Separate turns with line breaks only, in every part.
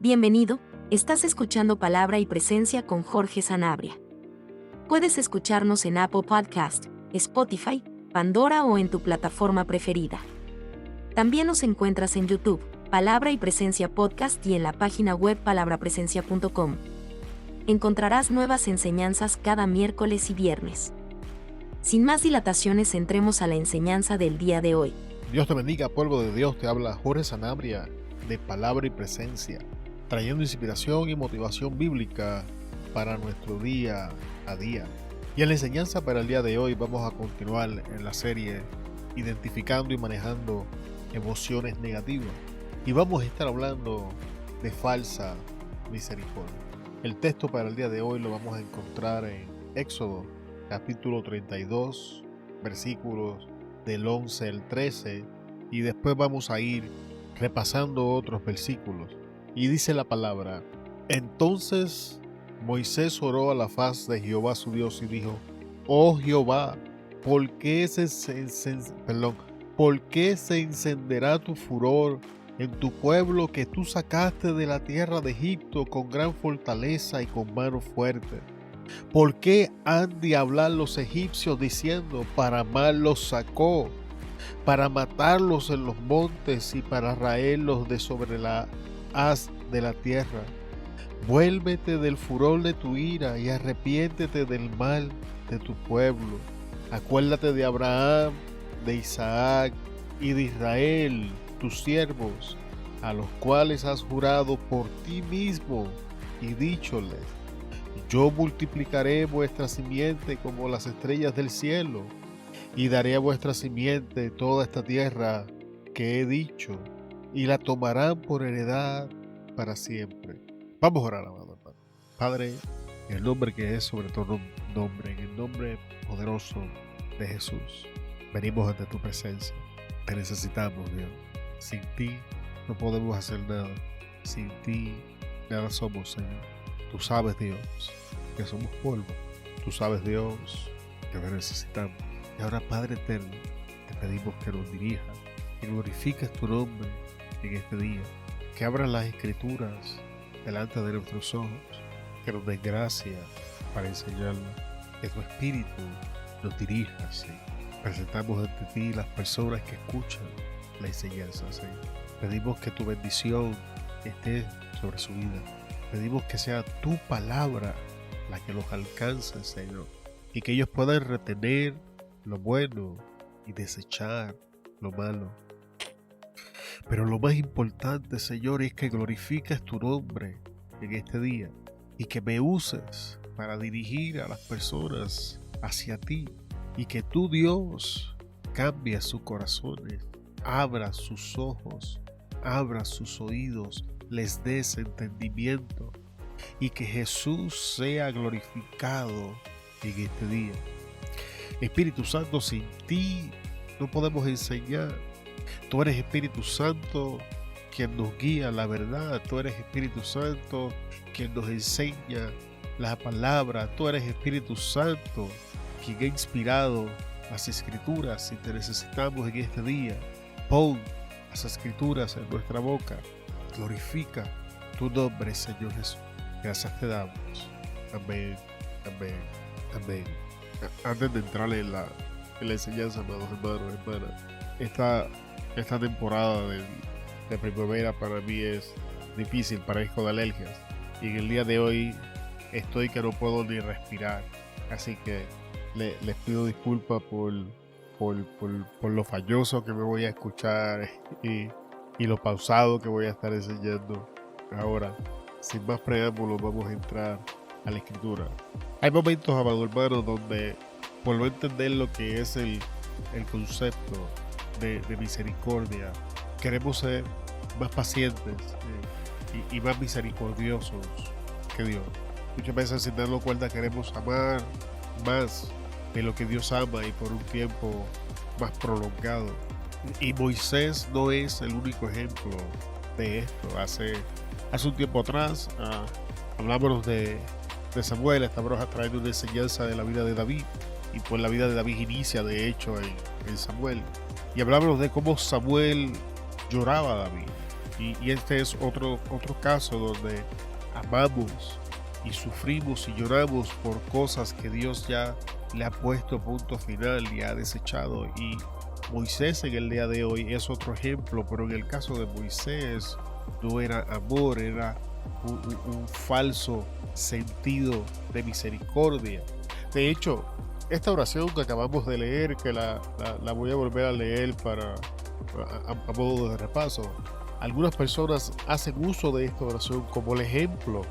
Bienvenido, estás escuchando Palabra y Presencia con Jorge Sanabria. Puedes escucharnos en Apple Podcast, Spotify, Pandora o en tu plataforma preferida. También nos encuentras en YouTube, Palabra y Presencia Podcast y en la página web palabrapresencia.com. Encontrarás nuevas enseñanzas cada miércoles y viernes. Sin más dilataciones, entremos a la enseñanza del día de hoy.
Dios te bendiga, pueblo de Dios. Te habla Jorge Sanabria de Palabra y Presencia, trayendo inspiración y motivación bíblica para nuestro día a día. Y en la enseñanza para el día de hoy vamos a continuar en la serie Identificando y manejando emociones negativas. Y vamos a estar hablando de falsa misericordia. El texto para el día de hoy lo vamos a encontrar en Éxodo, capítulo 32, versículos del 11 al 13. Y después vamos a ir repasando otros versículos. Y dice la palabra: Entonces Moisés oró a la faz de Jehová su Dios y dijo: Oh Jehová, ¿por qué se encenderá tu furor en tu pueblo que tú sacaste de la tierra de Egipto con gran fortaleza y con mano fuerte? ¿Por qué han de hablar los egipcios diciendo: para mal los sacó, para matarlos en los montes y para raerlos de sobre la haz de la tierra? Vuélvete del furor de tu ira y arrepiéntete del mal de tu pueblo. Acuérdate de Abraham, de Isaac y de Israel, tus siervos, a los cuales has jurado por ti mismo y dícholes: yo multiplicaré vuestra simiente como las estrellas del cielo, y daré a vuestra simiente toda esta tierra que he dicho, y la tomarán por heredad para siempre. Vamos a orar, amado hermano. Padre, en el nombre que es sobre todo nombre, en el nombre poderoso de Jesús, venimos ante tu presencia. Te necesitamos, Dios. Sin ti no podemos hacer nada. Sin ti nada somos, Señor. Tú sabes, Dios, que somos polvo. Tú sabes, Dios, que te necesitamos. Y ahora, Padre eterno, te pedimos que nos dirijas, que glorifiques tu nombre en este día, que abras las escrituras delante de nuestros ojos, que nos des gracia para enseñarla, que tu espíritu nos dirija, Señor. Presentamos ante ti las personas que escuchan la enseñanza, Señor. Pedimos que tu bendición esté sobre su vida. Pedimos que sea tu palabra la que los alcance, Señor, y que ellos puedan retener lo bueno y desechar lo malo. Pero lo más importante, Señor, es que glorifiques tu nombre en este día y que me uses para dirigir a las personas hacia ti, y que tú, Dios, cambies sus corazones, abra sus ojos, abra sus oídos, les des entendimiento, y que Jesús sea glorificado en este día. Espíritu Santo, sin ti no podemos enseñar. Tú eres Espíritu Santo quien nos guía a la verdad. Tú eres Espíritu Santo quien nos enseña la palabra. Tú eres Espíritu Santo quien ha inspirado las escrituras. Si te necesitamos en este día, pon las escrituras en nuestra boca. Glorifica tu nombre, Señor Jesús. Gracias te damos. Amén, amén, amén. Antes de entrar en la enseñanza, amados hermanos, hermanas, esta temporada de primavera para mí es difícil, padezco de alergias. Y en el día de hoy estoy que no puedo ni respirar. Así que les pido disculpas por lo falloso que me voy a escuchar y lo pausado que voy a estar enseñando. Ahora, sin más preámbulos, vamos a entrar a la escritura. Hay momentos, amado hermano, donde por no entender lo que es el concepto de misericordia, queremos ser más pacientes y más misericordiosos que Dios. Muchas veces, sin darnos cuenta, queremos amar más de lo que Dios ama y por un tiempo más prolongado. Y Moisés no es el único ejemplo de esto. Hace un tiempo atrás hablábamos de Samuel. Estamos trayendo una enseñanza de la vida de David, y pues la vida de David inicia de hecho en Samuel, y hablábamos de cómo Samuel lloraba a David, Y este es otro caso donde amamos y sufrimos y lloramos por cosas que Dios ya le ha puesto punto final y ha desechado. Y Moisés en el día de hoy es otro ejemplo, pero en el caso de Moisés no era amor, era un falso sentido de misericordia. De hecho, esta oración que acabamos de leer, que la voy a volver a leer a modo de repaso, algunas personas hacen uso de esta oración como el ejemplo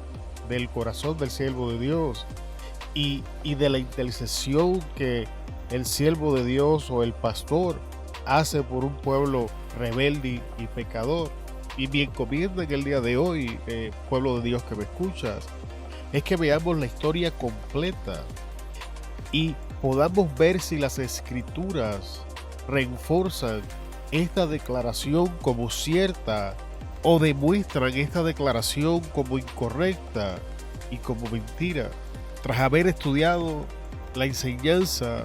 del corazón del siervo de Dios y de la intercesión que el siervo de Dios o el pastor hace por un pueblo rebelde y pecador. Y mi encomienda en el día de hoy, pueblo de Dios que me escuchas, es que veamos la historia completa y podamos ver si las escrituras reforzan esta declaración como cierta o demuestran esta declaración como incorrecta y como mentira. Tras haber estudiado la enseñanza,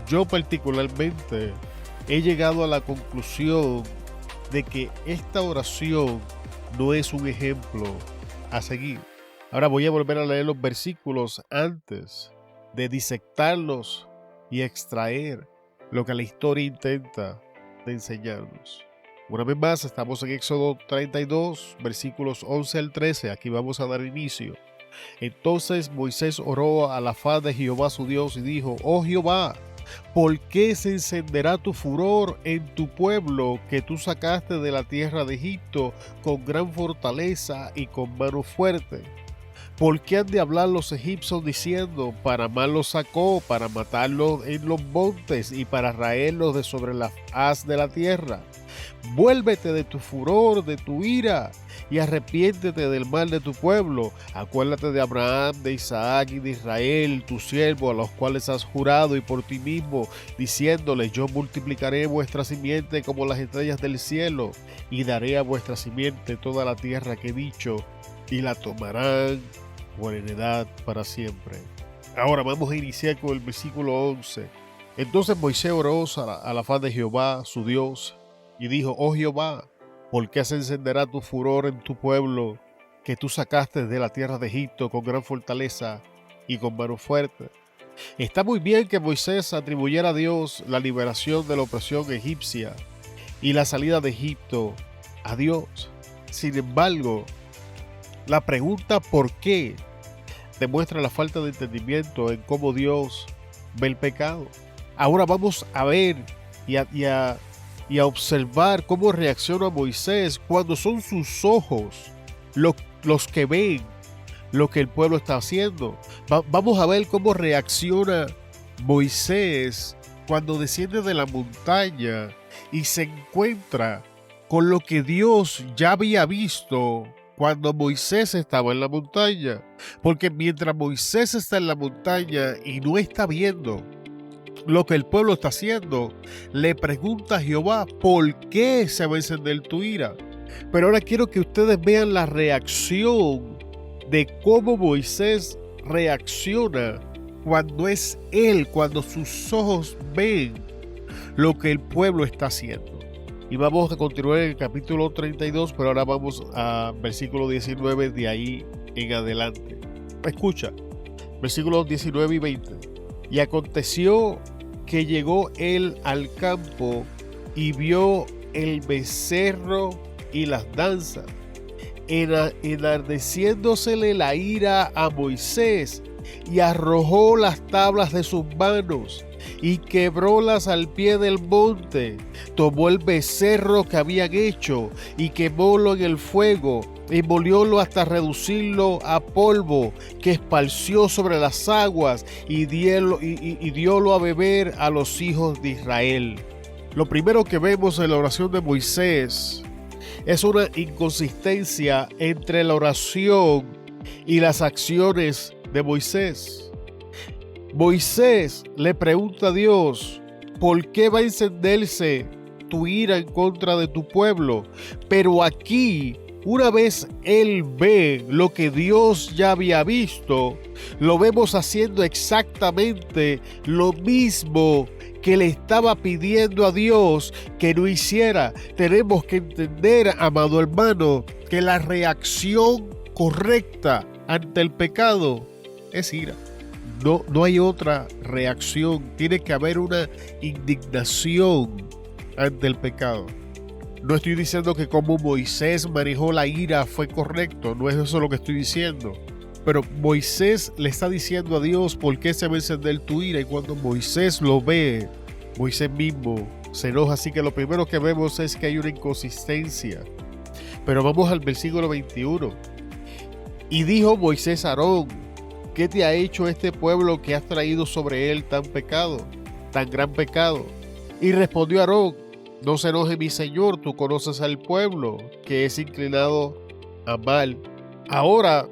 yo particularmente he llegado a la conclusión de que esta oración no es un ejemplo a seguir. Ahora voy a volver a leer los versículos antes de disectarlos y extraer lo que la historia intenta de enseñarnos. Una vez más, estamos en Éxodo 32, versículos 11 al 13. Aquí vamos a dar inicio. Entonces Moisés oró a la faz de Jehová su Dios y dijo: Oh Jehová, ¿por qué se encenderá tu furor en tu pueblo que tú sacaste de la tierra de Egipto con gran fortaleza y con mano fuerte? ¿Por qué han de hablar los egipcios diciendo: para mal los sacó, para matarlos en los montes y para raerlos de sobre la haz de la tierra? Vuélvete de tu furor, de tu ira, y arrepiéntete del mal de tu pueblo. Acuérdate de Abraham, de Isaac y de Israel, tu siervo, a los cuales has jurado, y por ti mismo, diciéndoles: yo multiplicaré vuestra simiente como las estrellas del cielo, y daré a vuestra simiente toda la tierra que he dicho, y la tomarán por heredad para siempre. Ahora vamos a iniciar con el versículo 11. Entonces Moisés oró a la faz de Jehová, su Dios, y dijo: Oh Jehová, ¿por qué se encenderá tu furor en tu pueblo que tú sacaste de la tierra de Egipto con gran fortaleza y con mano fuerte? Está muy bien que Moisés atribuyera a Dios la liberación de la opresión egipcia y la salida de Egipto a Dios. Sin embargo, la pregunta ¿por qué? Demuestra la falta de entendimiento en cómo Dios ve el pecado. Ahora vamos a ver y a observar cómo reacciona Moisés cuando son sus ojos los que ven lo que el pueblo está haciendo. Vamos a ver cómo reacciona Moisés cuando desciende de la montaña y se encuentra con lo que Dios ya había visto cuando Moisés estaba en la montaña. Porque mientras Moisés está en la montaña y no está viendo lo que el pueblo está haciendo, le pregunta a Jehová: ¿por qué se va a encender tu ira? Pero ahora quiero que ustedes vean la reacción de cómo Moisés reacciona cuando es él, cuando sus ojos ven lo que el pueblo está haciendo. Y vamos a continuar en el capítulo 32, pero ahora vamos a versículo 19 de ahí en adelante. Escucha, versículos 19 y 20. Y aconteció que llegó él al campo y vio el becerro y las danzas, enardeciéndosele la ira a Moisés, y arrojó las tablas de sus manos y quebrólas al pie del monte. Tomó el becerro que habían hecho y quemólo en el fuego, y moliólo hasta reducirlo a polvo, que esparció sobre las aguas, y diólo a beber a los hijos de Israel. Lo primero que vemos en la oración de Moisés es una inconsistencia entre la oración y las acciones de Moisés. Moisés le pregunta a Dios: ¿por qué va a encenderse tu ira en contra de tu pueblo? Pero aquí, una vez él ve lo que Dios ya había visto, lo vemos haciendo exactamente lo mismo que le estaba pidiendo a Dios que no hiciera. Tenemos que entender, amado hermano, que la reacción correcta ante el pecado es ira. No hay otra reacción. Tiene que haber una indignación ante el pecado. No estoy diciendo que como Moisés manejó la ira fue correcto, no es eso lo que estoy diciendo. Pero Moisés le está diciendo a Dios por qué se va a encender tu ira, y cuando Moisés lo ve, Moisés mismo se enoja. Así que lo primero que vemos es que hay una inconsistencia. Pero vamos al versículo 21. Y dijo Moisés a Aarón: ¿qué te ha hecho este pueblo que has traído sobre él tan gran pecado? Y respondió Aarón: no se enoje mi señor, tú conoces al pueblo, que es inclinado a mal. Ahora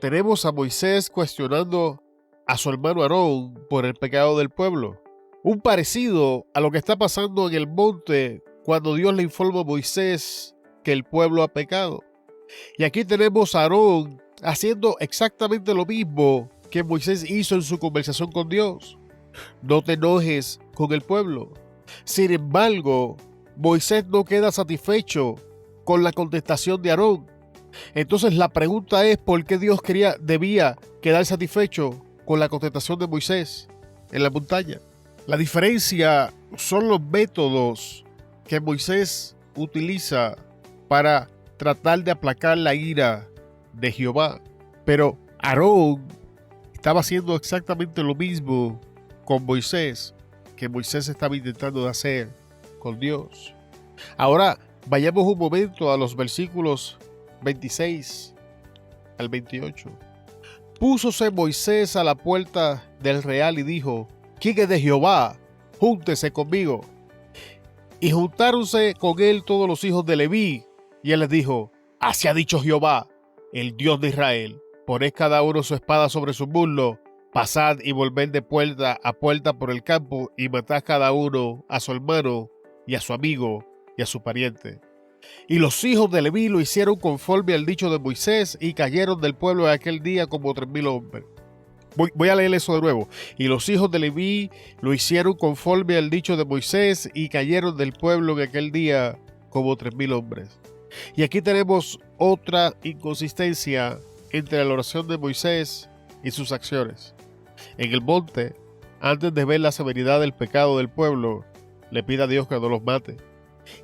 tenemos a Moisés cuestionando a su hermano Aarón por el pecado del pueblo. Un parecido a lo que está pasando en el monte cuando Dios le informa a Moisés que el pueblo ha pecado. Y aquí tenemos a Aarón haciendo exactamente lo mismo que Moisés hizo en su conversación con Dios. No te enojes con el pueblo. Sin embargo, Moisés no queda satisfecho con la contestación de Aarón. Entonces la pregunta es: ¿por qué Dios debía quedar satisfecho con la contestación de Moisés en la montaña? La diferencia son los métodos que Moisés utiliza para tratar de aplacar la ira de Jehová. Pero Aarón estaba haciendo exactamente lo mismo con Moisés que Moisés estaba intentando hacer con Dios. Ahora vayamos un momento a los versículos 26 al 28. Púsose Moisés a la puerta del real y dijo: ¿quién es de Jehová? Júntese conmigo. Y juntáronse con él todos los hijos de Leví, y él les dijo: así ha dicho Jehová, el Dios de Israel: poned cada uno su espada sobre su muslo, pasad y volved de puerta a puerta por el campo, y matad cada uno a su hermano y a su amigo y a su pariente. Y los hijos de Leví lo hicieron conforme al dicho de Moisés, y cayeron del pueblo de aquel día como 3,000 hombres. Voy a leer eso de nuevo. Y los hijos de Leví lo hicieron conforme al dicho de Moisés, y cayeron del pueblo en aquel día como 3,000 hombres. Y aquí tenemos otra inconsistencia entre la oración de Moisés y sus acciones. En el monte, antes de ver la severidad del pecado del pueblo, le pide a Dios que no los mate.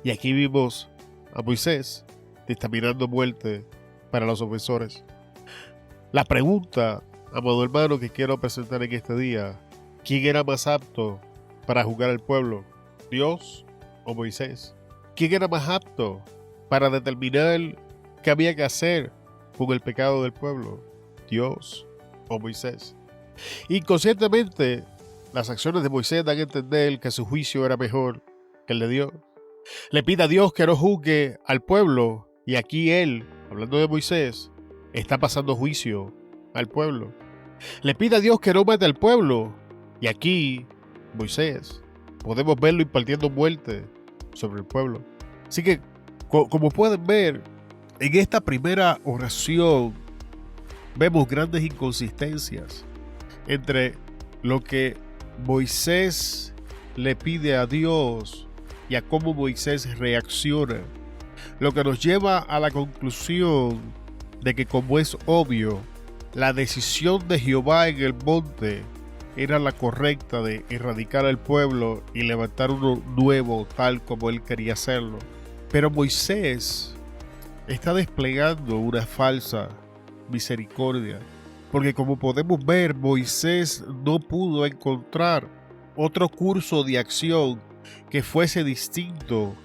Y aquí vimos a Moisés dictaminando muerte para los ofensores. La pregunta, amado hermano, que quiero presentar en este día: ¿quién era más apto para juzgar al pueblo? ¿Dios o Moisés? ¿Quién era más apto para determinar qué había que hacer con el pecado del pueblo? ¿Dios o Moisés? Inconscientemente, las acciones de Moisés dan a entender que su juicio era mejor que el de Dios. Le pide a Dios que no juzgue al pueblo, y aquí él, hablando de Moisés, está pasando juicio al pueblo. Le pide a Dios que no mate al pueblo, y aquí Moisés podemos verlo impartiendo muerte sobre el pueblo. Así que, como pueden ver, en esta primera oración vemos grandes inconsistencias entre lo que Moisés le pide a Dios y a cómo Moisés reacciona, lo que nos lleva a la conclusión de que, como es obvio, la decisión de Jehová en el monte era la correcta, de erradicar al pueblo y levantar uno nuevo tal como él quería hacerlo. Pero Moisés está desplegando una falsa misericordia, porque como podemos ver, Moisés no pudo encontrar otro curso de acción que fuese distinto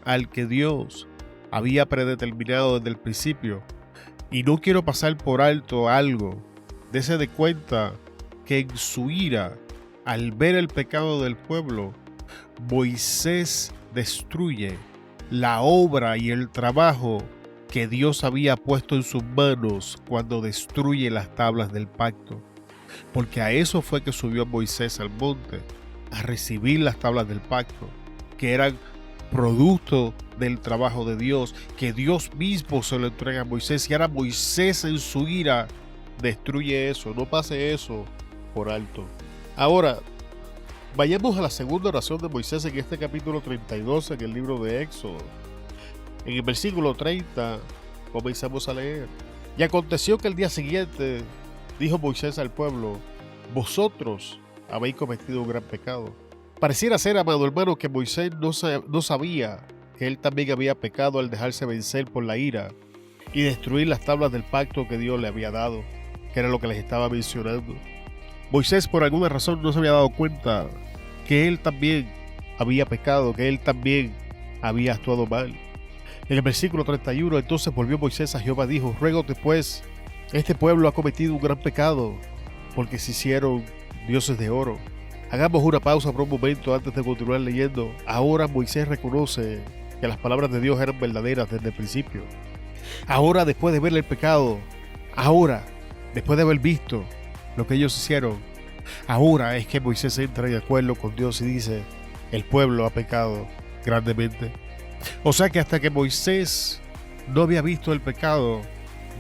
al que Dios había predeterminado desde el principio. Y no quiero pasar por alto algo. Dese de cuenta que en su ira, al ver el pecado del pueblo, Moisés destruye la obra y el trabajo que Dios había puesto en sus manos cuando destruye las tablas del pacto. Porque a eso fue que subió Moisés al monte, a recibir las tablas del pacto, que eran producto del trabajo de Dios, que Dios mismo se lo entrega a Moisés, y ahora Moisés en su ira destruye eso. No pase eso por alto. Ahora, Vayamos a la segunda oración de Moisés en este capítulo 32 en el libro de Éxodo. En el versículo 30 comenzamos a leer. Y aconteció que el día siguiente dijo Moisés al pueblo: vosotros habéis cometido un gran pecado. Pareciera ser, amado hermano, que Moisés no sabía que él también había pecado al dejarse vencer por la ira y destruir las tablas del pacto que Dios le había dado, que era lo que les estaba mencionando. Moisés por alguna razón no se había dado cuenta que él también había pecado, que él también había actuado mal. En el versículo 31, entonces volvió Moisés a Jehová y dijo: ruégote pues, este pueblo ha cometido un gran pecado, porque se hicieron dioses de oro. Hagamos una pausa por un momento antes de continuar leyendo. Ahora Moisés reconoce que las palabras de Dios eran verdaderas desde el principio. Ahora, después de ver el pecado, ahora, después de haber visto lo que ellos hicieron, ahora es que Moisés entra en acuerdo con Dios y dice: el pueblo ha pecado grandemente. O sea que hasta que Moisés no había visto el pecado,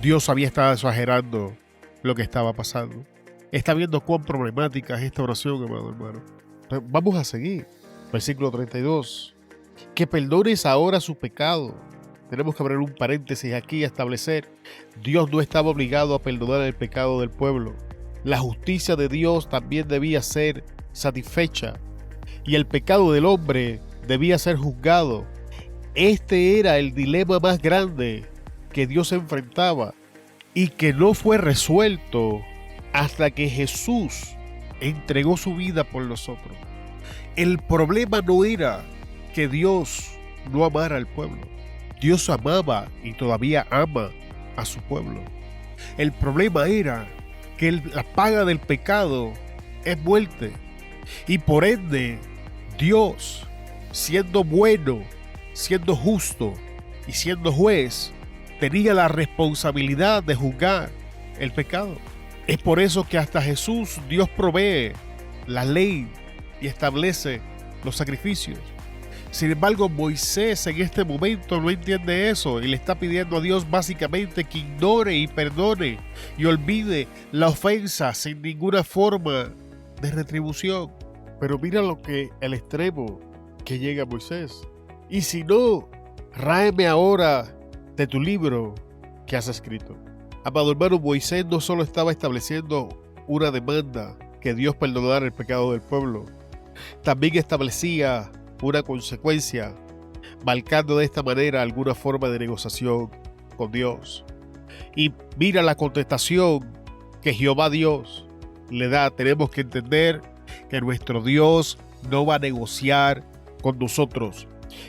Dios había estado exagerando lo que estaba pasando. Está viendo cuán problemática es esta oración, amado hermano. Entonces, vamos a seguir. Versículo 32. Que perdones ahora su pecado. Tenemos que abrir un paréntesis aquí y establecer: Dios no estaba obligado a perdonar el pecado del pueblo. La justicia de Dios también debía ser satisfecha y el pecado del hombre debía ser juzgado. Este era el dilema más grande que Dios enfrentaba y que no fue resuelto hasta que Jesús entregó su vida por nosotros. El problema no era que Dios no amara al pueblo. Dios amaba y todavía ama a su pueblo. El problema era que la paga del pecado es muerte. Y por ende, Dios, siendo bueno, siendo justo y siendo juez, tenía la responsabilidad de juzgar el pecado. Es por eso que hasta Jesús Dios provee la ley y establece los sacrificios. Sin embargo, Moisés en este momento no entiende eso y le está pidiendo a Dios básicamente que ignore y perdone y olvide la ofensa sin ninguna forma de retribución. Pero mira el extremo que llega Moisés. Y si no, ráeme ahora de tu libro que has escrito. Amado hermano, Moisés no solo estaba estableciendo una demanda que Dios perdonara el pecado del pueblo, también establecía una consecuencia, marcando de esta manera alguna forma de negociación con Dios. Y mira la contestación que Jehová Dios le da. Tenemos que entender que nuestro Dios no va a negociar con nosotros.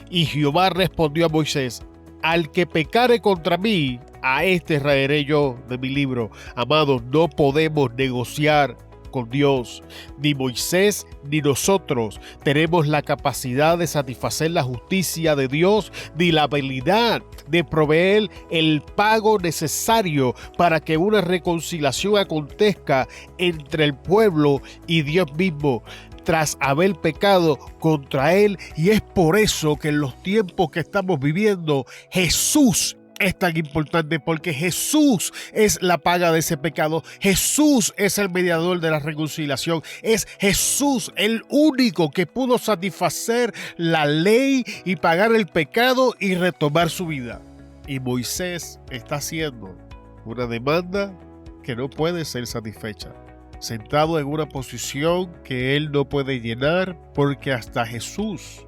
Y Jehová respondió a Moisés: al que pecare contra mí, a este raeré yo de mi libro. Amados, no podemos negociar con Dios. Ni Moisés ni nosotros tenemos la capacidad de satisfacer la justicia de Dios, ni la habilidad de proveer el pago necesario para que una reconciliación acontezca entre el pueblo y Dios mismo tras haber pecado contra él. Y es por eso que en los tiempos que estamos viviendo, Jesús es tan importante, porque Jesús es la paga de ese pecado. Jesús es el mediador de la reconciliación. Es Jesús el único que pudo satisfacer la ley y pagar el pecado y retomar su vida. Y Moisés está haciendo una demanda que no puede ser satisfecha, sentado en una posición que él no puede llenar, porque hasta Jesús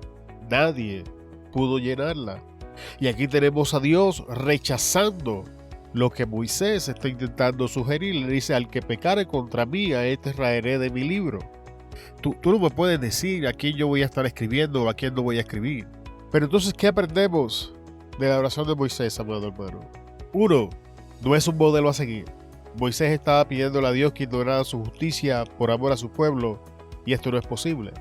nadie pudo llenarla. Y aquí tenemos a Dios rechazando lo que Moisés está intentando sugerir. Le dice: al que pecare contra mí, a este raeré de mi libro. Tú no me puedes decir a quién yo voy a estar escribiendo o a quién no voy a escribir. Pero entonces, ¿qué aprendemos de la oración de Moisés, amado hermano? 1. No es un modelo a seguir. Moisés estaba pidiéndole a Dios que ignorara su justicia por amor a su pueblo, y esto no es posible.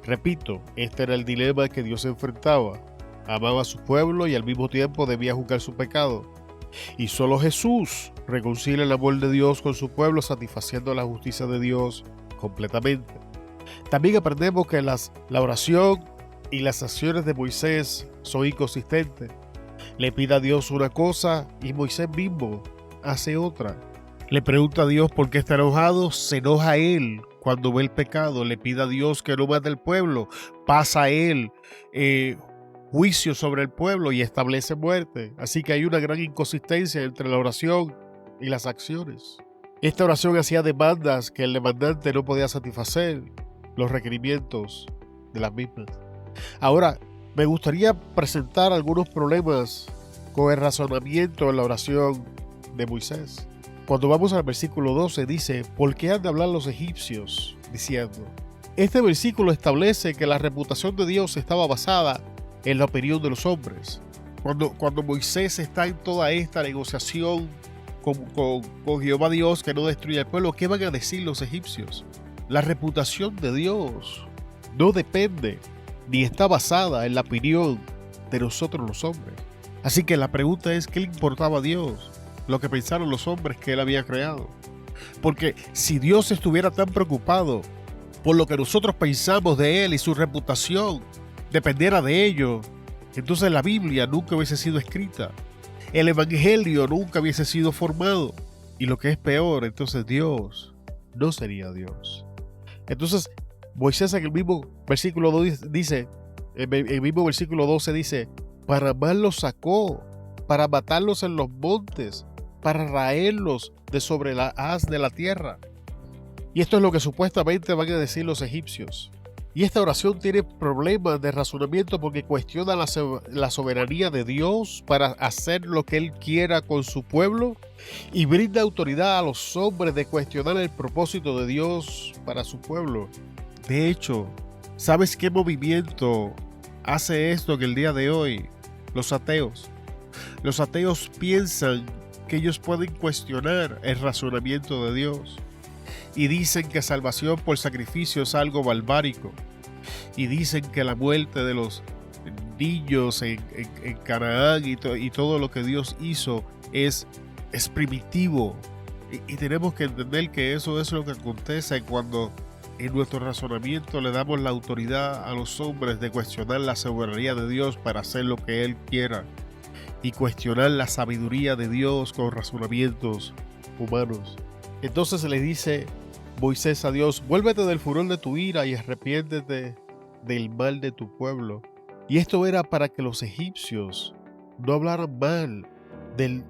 Repito, este era el dilema que Dios enfrentaba. Amaba a su pueblo y al mismo tiempo debía juzgar su pecado. Y solo Jesús reconcilia el amor de Dios con su pueblo, satisfaciendo la justicia de Dios completamente. También aprendemos que la oración y las acciones de Moisés son inconsistentes. Le pide a Dios una cosa y Moisés mismo hace otra. Le pregunta a Dios por qué está enojado, se enoja él cuando ve el pecado, le pide a Dios que no mate al pueblo, pasa a él juicio sobre el pueblo y establece muerte. Así que hay una gran inconsistencia entre la oración y las acciones. Esta oración hacía demandas que el demandante no podía satisfacer los requerimientos de las mismas. Ahora, me gustaría presentar algunos problemas con el razonamiento en la oración de Moisés. Cuando vamos al versículo 12 dice, ¿por qué han de hablar los egipcios? Diciendo, este versículo establece que la reputación de Dios estaba basada en la opinión de los hombres. Cuando Moisés está en toda esta negociación con Jehová Dios que no destruye al pueblo, ¿qué van a decir los egipcios? La reputación de Dios no depende ni está basada en la opinión de nosotros los hombres. Así que la pregunta es, ¿qué le importaba a Dios lo que pensaron los hombres que él había creado? Porque si Dios estuviera tan preocupado por lo que nosotros pensamos de él y su reputación dependiera de ello, entonces la Biblia nunca hubiese sido escrita, el Evangelio nunca hubiese sido formado, y lo que es peor, entonces Dios no sería Dios. Entonces Moisés en el mismo versículo 2 dice, en el mismo versículo 12 dice, para mal los sacó, para matarlos en los montes, para raerlos de sobre la haz de la tierra. Y esto es lo que supuestamente van a decir los egipcios. Y esta oración tiene problemas de razonamiento porque cuestiona la soberanía de Dios para hacer lo que Él quiera con su pueblo y brinda autoridad a los hombres de cuestionar el propósito de Dios para su pueblo. De hecho, ¿sabes qué movimiento hace esto en el día de hoy? Los ateos. Los ateos piensan que ellos pueden cuestionar el razonamiento de Dios y dicen que salvación por sacrificio es algo barbárico y dicen que la muerte de los niños en Canaán y todo lo que Dios hizo es primitivo y tenemos que entender que eso es lo que acontece cuando en nuestro razonamiento le damos la autoridad a los hombres de cuestionar la soberanía de Dios para hacer lo que Él quiera y cuestionar la sabiduría de Dios con razonamientos humanos. Entonces le dice Moisés a Dios, vuélvete del furor de tu ira y arrepiéntete del mal de tu pueblo. Y esto era para que los egipcios no hablaran mal del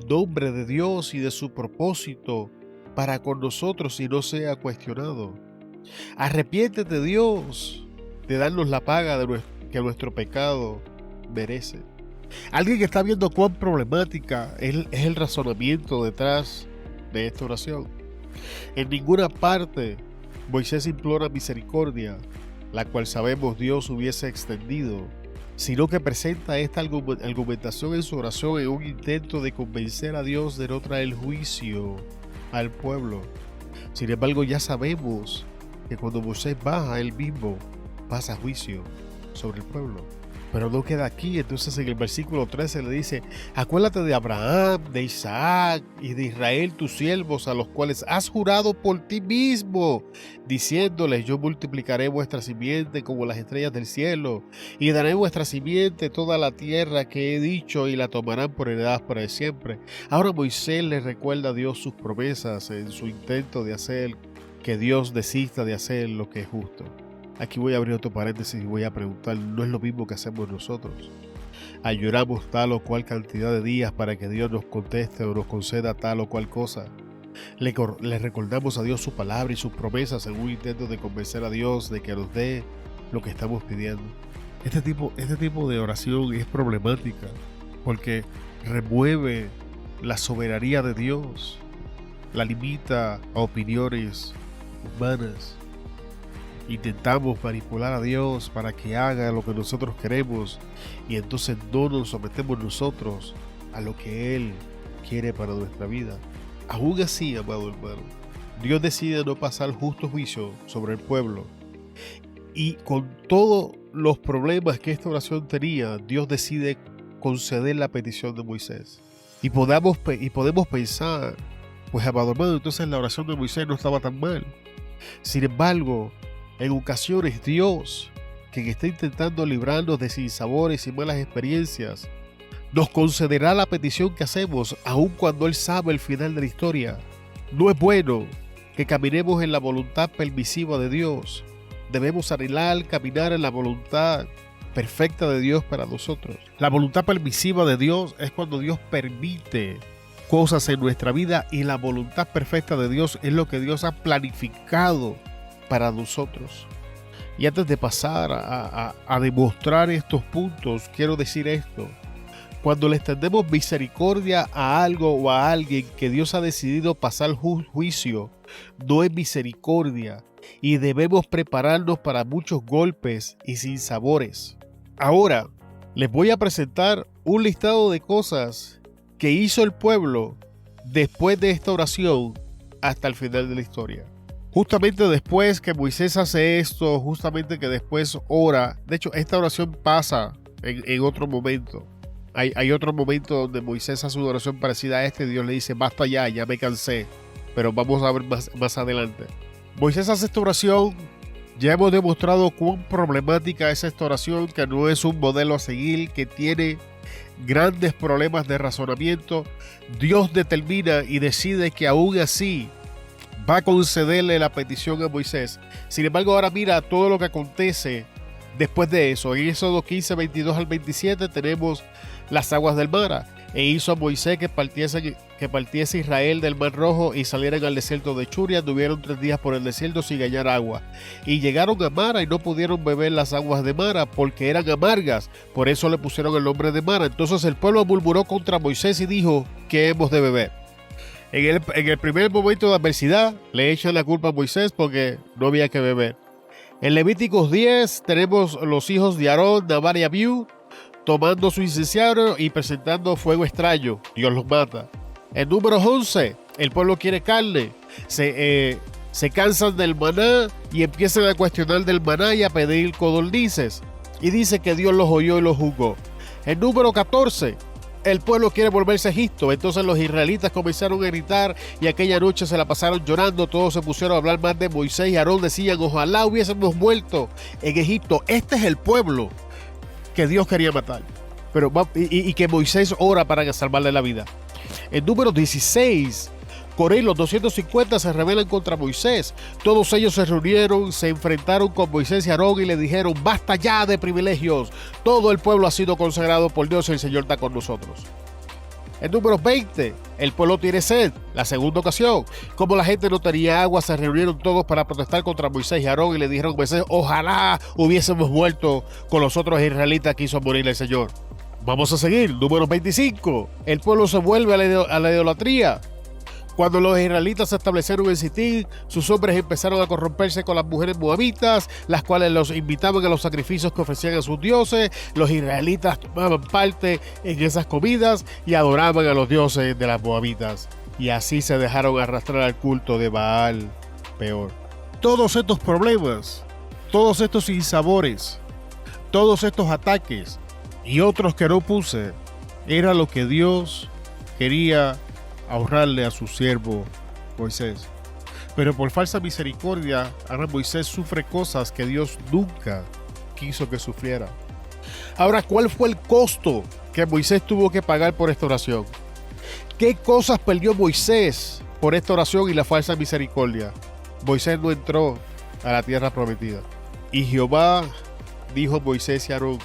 nombre de Dios y de su propósito para con nosotros y no sea cuestionado. Arrepiéntete, Dios, de darnos la paga que nuestro pecado merece. Alguien que está viendo cuán problemática es el razonamiento detrás de esta oración. En ninguna parte Moisés implora misericordia, la cual sabemos Dios hubiese extendido, sino que presenta esta argumentación en su oración en un intento de convencer a Dios de no traer juicio al pueblo. Sin embargo, ya sabemos que cuando Moisés baja, él mismo pasa juicio sobre el pueblo. Pero no queda aquí. Entonces en el versículo 13 le dice, acuérdate de Abraham, de Isaac y de Israel tus siervos, a los cuales has jurado por ti mismo, diciéndoles, yo multiplicaré vuestra simiente como las estrellas del cielo, y daré vuestra simiente toda la tierra que he dicho, y la tomarán por heredad para siempre. Ahora Moisés le recuerda a Dios sus promesas en su intento de hacer que Dios desista de hacer lo que es justo. Aquí voy a abrir otro paréntesis y voy a preguntar, ¿no es lo mismo que hacemos nosotros? Lloramos tal o cual cantidad de días para que Dios nos conteste o nos conceda tal o cual cosa. Le recordamos a Dios su palabra y sus promesas en un intento de convencer a Dios de que nos dé lo que estamos pidiendo. Este tipo de oración es problemática porque remueve la soberanía de Dios, la limita a opiniones humanas. Intentamos manipular a Dios para que haga lo que nosotros queremos y entonces no nos sometemos nosotros a lo que Él quiere para nuestra vida. Aún así, amado hermano, Dios decide no pasar justo juicio sobre el pueblo y con todos los problemas que esta oración tenía, Dios decide conceder la petición de Moisés. Y podemos pensar, pues amado hermano, entonces la oración de Moisés no estaba tan mal. Sin embargo, en ocasiones Dios, quien está intentando librarnos de sinsabores y malas experiencias, nos concederá la petición que hacemos, aun cuando Él sabe el final de la historia. No es bueno que caminemos en la voluntad permisiva de Dios. Debemos anhelar caminar en la voluntad perfecta de Dios para nosotros. La voluntad permisiva de Dios es cuando Dios permite cosas en nuestra vida, y la voluntad perfecta de Dios es lo que Dios ha planificado para nosotros. Y antes de pasar a demostrar estos puntos, quiero decir esto. Cuando le extendemos misericordia a algo o a alguien que Dios ha decidido pasar juicio, no es misericordia, y debemos prepararnos para muchos golpes y sinsabores. Ahora, les voy a presentar un listado de cosas que hizo el pueblo después de esta oración hasta el final de la historia. Justamente después que Moisés hace esto, justamente que después ora, de hecho esta oración pasa en otro momento. Hay otro momento donde Moisés hace una oración parecida a este, Dios le dice, basta ya me cansé, pero vamos a ver más adelante. Moisés hace esta oración, ya hemos demostrado cuán problemática es esta oración, que no es un modelo a seguir, que tiene grandes problemas de razonamiento. Dios determina y decide que aún así va a concederle la petición a Moisés. Sin embargo, ahora mira todo lo que acontece después de eso. En Éxodo 15, 22 al 27 tenemos las aguas del mar. E hizo a Moisés que partiese Israel del Mar Rojo y salieran al desierto de Shur, y anduvieron 3 días por el desierto sin hallar agua. Y llegaron a Mara y no pudieron beber las aguas de Mara porque eran amargas, por eso le pusieron el nombre de Mara. Entonces el pueblo murmuró contra Moisés y dijo, ¿qué hemos de beber? En el primer momento de adversidad le echan la culpa a Moisés porque no había que beber. En Levíticos 10 tenemos los hijos de Aarón, Nadab y Abiú, tomando su incensario y presentando fuego extraño. Dios los mata. En Números 11, el pueblo quiere carne. Se cansan del maná y empiezan a cuestionar del maná y a pedir codornices. Y dice que Dios los oyó y los juzgó. En Número 14, el pueblo quiere volverse a Egipto. Entonces los israelitas comenzaron a gritar y aquella noche se la pasaron llorando. Todos se pusieron a hablar mal de Moisés y Aarón. Decían, ojalá hubiésemos muerto en Egipto. Este es el pueblo que Dios quería matar, y que Moisés ora para salvarle la vida. En Números 16, Coré y los 250 se rebelan contra Moisés. Todos ellos se reunieron, se enfrentaron con Moisés y Aarón y le dijeron, basta ya de privilegios, todo el pueblo ha sido consagrado por Dios y el Señor está con nosotros. En Números 20, el pueblo tiene sed, la segunda ocasión. Como la gente no tenía agua, se reunieron todos para protestar contra Moisés y Aarón y le dijeron a Moisés, ojalá hubiésemos muerto con los otros israelitas que hizo morir el Señor. Vamos a seguir. Números 25, el pueblo se vuelve a la idolatría. Cuando los israelitas se establecieron en Sitín, sus hombres empezaron a corromperse con las mujeres moabitas, las cuales los invitaban a los sacrificios que ofrecían a sus dioses. Los israelitas tomaban parte en esas comidas y adoraban a los dioses de las moabitas. Y así se dejaron arrastrar al culto de Baal. Peor. Todos estos problemas, todos estos sinsabores, todos estos ataques y otros que no puse, era lo que Dios quería ahorrarle a su siervo Moisés. Pero por falsa misericordia, ahora Moisés sufre cosas que Dios nunca quiso que sufriera. Ahora, ¿cuál fue el costo que Moisés tuvo que pagar por esta oración? ¿Qué cosas perdió Moisés por esta oración y la falsa misericordia? Moisés no entró a la tierra prometida. Y Jehová dijo a Moisés y Aarón,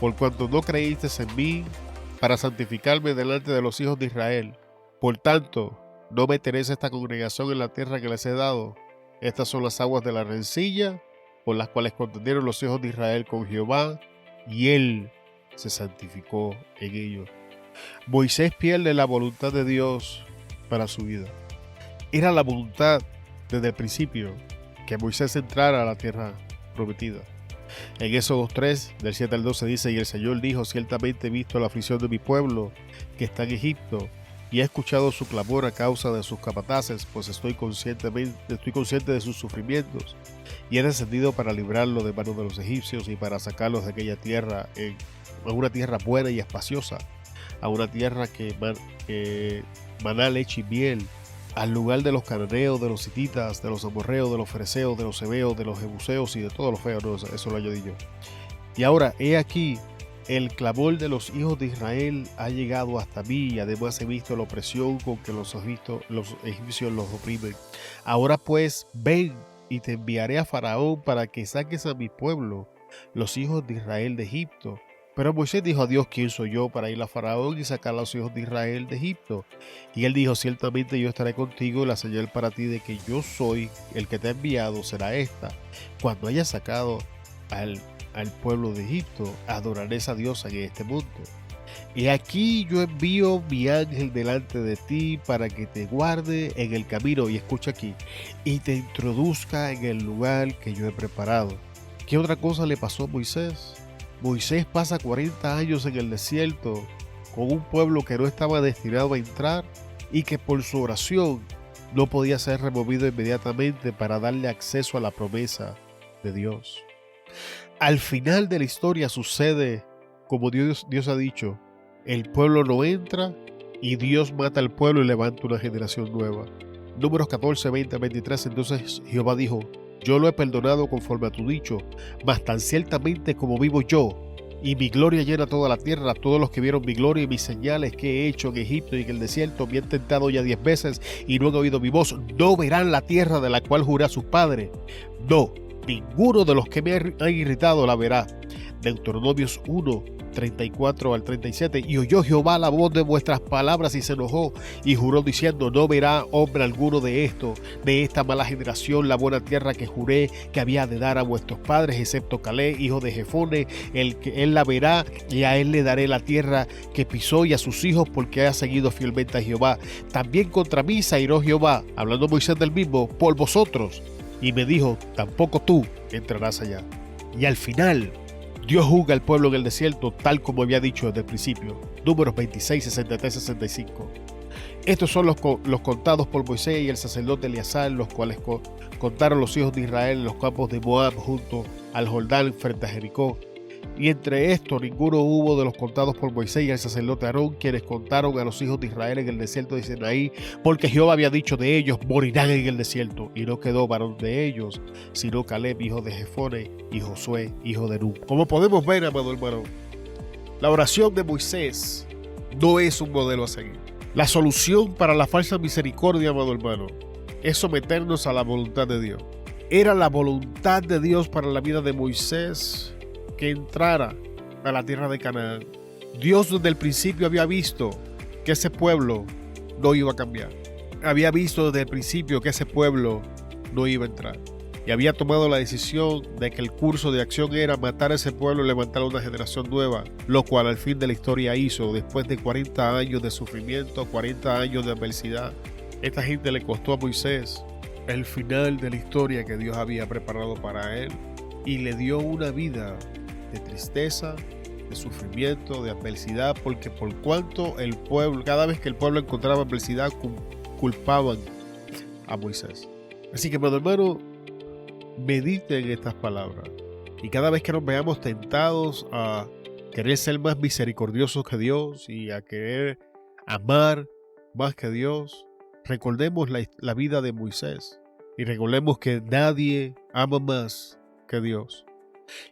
por cuanto no creíste en mí para santificarme delante de los hijos de Israel, por tanto, no meteréis esta congregación en la tierra que les he dado. Estas son las aguas de la rencilla, por las cuales contendieron los hijos de Israel con Jehová, y él se santificó en ellos. Moisés pierde la voluntad de Dios para su vida. Era la voluntad desde el principio que Moisés entrara a la tierra prometida. En Éxodo 3, del 7 al 12 dice, y el Señor dijo, ciertamente he visto la aflicción de mi pueblo que está en Egipto, y he escuchado su clamor a causa de sus capataces, pues estoy consciente de sus sufrimientos, y he descendido para librarlo de manos de los egipcios y para sacarlos de aquella tierra a una tierra buena y espaciosa, a una tierra que maná leche y miel, al lugar de los cananeos, de los hititas, de los amorreos, de los fereceos, de los heveos, de los jebuseos y de todos los feos. No, eso lo añadí yo. Y ahora, he aquí el clamor de los hijos de Israel ha llegado hasta mí y además he visto la opresión con que los egipcios los oprimen. Ahora pues, ven y te enviaré a Faraón para que saques a mi pueblo, los hijos de Israel de Egipto. Pero Moisés dijo a Dios, ¿quién soy yo para ir a Faraón y sacar a los hijos de Israel de Egipto? Y él dijo, ciertamente yo estaré contigo y la señal para ti de que yo soy el que te ha enviado será esta. Cuando hayas sacado al pueblo de Egipto, adoraré a Dios en este monte. Y aquí yo envío mi ángel delante de ti para que te guarde en el camino, y escucha aquí, y te introduzca en el lugar que yo he preparado. ¿Qué otra cosa le pasó a Moisés? Moisés pasa 40 años en el desierto con un pueblo que no estaba destinado a entrar y que por su oración no podía ser removido inmediatamente para darle acceso a la promesa de Dios. Al final de la historia sucede como Dios ha dicho, el pueblo no entra y Dios mata al pueblo y levanta una generación nueva. Números 14, 20, 23, entonces Jehová dijo, yo lo he perdonado conforme a tu dicho, mas tan ciertamente como vivo yo, y mi gloria llena toda la tierra, todos los que vieron mi gloria y mis señales que he hecho en Egipto y en el desierto me han tentado ya 10 veces y no han oído mi voz, no verán la tierra de la cual juré a sus padres. No, ninguno de los que me han irritado la verá. Deuteronomios 1, 34 al 37. Y oyó Jehová la voz de vuestras palabras y se enojó y juró diciendo, no verá hombre alguno de esta mala generación la buena tierra que juré que había de dar a vuestros padres, excepto Caleb, hijo de Jefone, él la verá, y a él le daré la tierra que pisó y a sus hijos, porque ha seguido fielmente a Jehová. También contra mí se airó Jehová, hablando Moisés del mismo, por vosotros, y me dijo, tampoco tú entrarás allá. Y al final Dios juzga al pueblo en el desierto tal como había dicho desde el principio. Números 26, 63, 65. Estos son los contados por Moisés y el sacerdote Eleazar, los cuales contaron los hijos de Israel en los campos de Moab junto al Jordán frente a Jericó. Y entre estos ninguno hubo de los contados por Moisés y el sacerdote Aarón, quienes contaron a los hijos de Israel en el desierto de Sinaí, porque Jehová había dicho de ellos, morirán en el desierto. Y no quedó varón de ellos, sino Caleb, hijo de Jefone, y Josué, hijo de Nun. Como podemos ver, amado hermano, la oración de Moisés no es un modelo a seguir. La solución para la falsa misericordia, amado hermano, es someternos a la voluntad de Dios. Era la voluntad de Dios para la vida de Moisés que entrara a la tierra de Canaán. Dios desde el principio había visto que ese pueblo no iba a cambiar. Había visto desde el principio que ese pueblo no iba a entrar. Y había tomado la decisión de que el curso de acción era matar a ese pueblo y levantar una generación nueva, lo cual al fin de la historia hizo después de 40 años de sufrimiento, 40 años de adversidad. Esta gente le costó a Moisés el final de la historia que Dios había preparado para él y le dio una vida de tristeza, de sufrimiento, de adversidad, porque por cuanto el pueblo, cada vez que el pueblo encontraba adversidad, culpaban a Moisés. Así que, mi hermano, medite en estas palabras y cada vez que nos veamos tentados a querer ser más misericordiosos que Dios y a querer amar más que Dios, recordemos la vida de Moisés y recordemos que nadie ama más que Dios.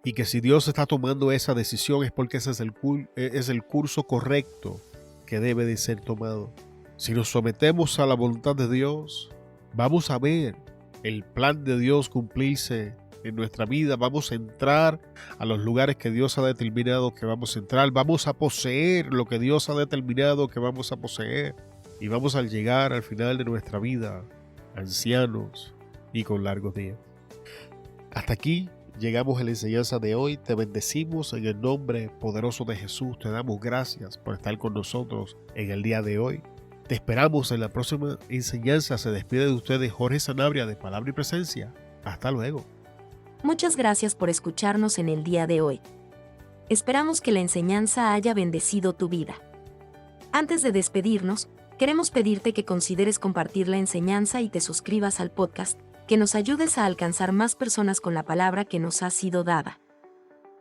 Y que si Dios está tomando esa decisión es porque ese es el curso correcto que debe de ser tomado. Si nos sometemos a la voluntad de Dios, vamos a ver el plan de Dios cumplirse en nuestra vida. Vamos a entrar a los lugares que Dios ha determinado que vamos a entrar. Vamos a poseer lo que Dios ha determinado que vamos a poseer. Y vamos a llegar al final de nuestra vida ancianos y con largos días. Hasta aquí llegamos a la enseñanza de hoy. Te bendecimos en el nombre poderoso de Jesús. Te damos gracias por estar con nosotros en el día de hoy. Te esperamos en la próxima enseñanza. Se despide de ustedes Jorge Sanabria de Palabra y Presencia. Hasta luego.
Muchas gracias por escucharnos en el día de hoy. Esperamos que la enseñanza haya bendecido tu vida. Antes de despedirnos, queremos pedirte que consideres compartir la enseñanza y te suscribas al podcast, que nos ayudes a alcanzar más personas con la palabra que nos ha sido dada.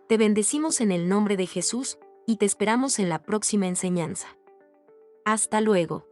Te bendecimos en el nombre de Jesús y te esperamos en la próxima enseñanza. Hasta luego.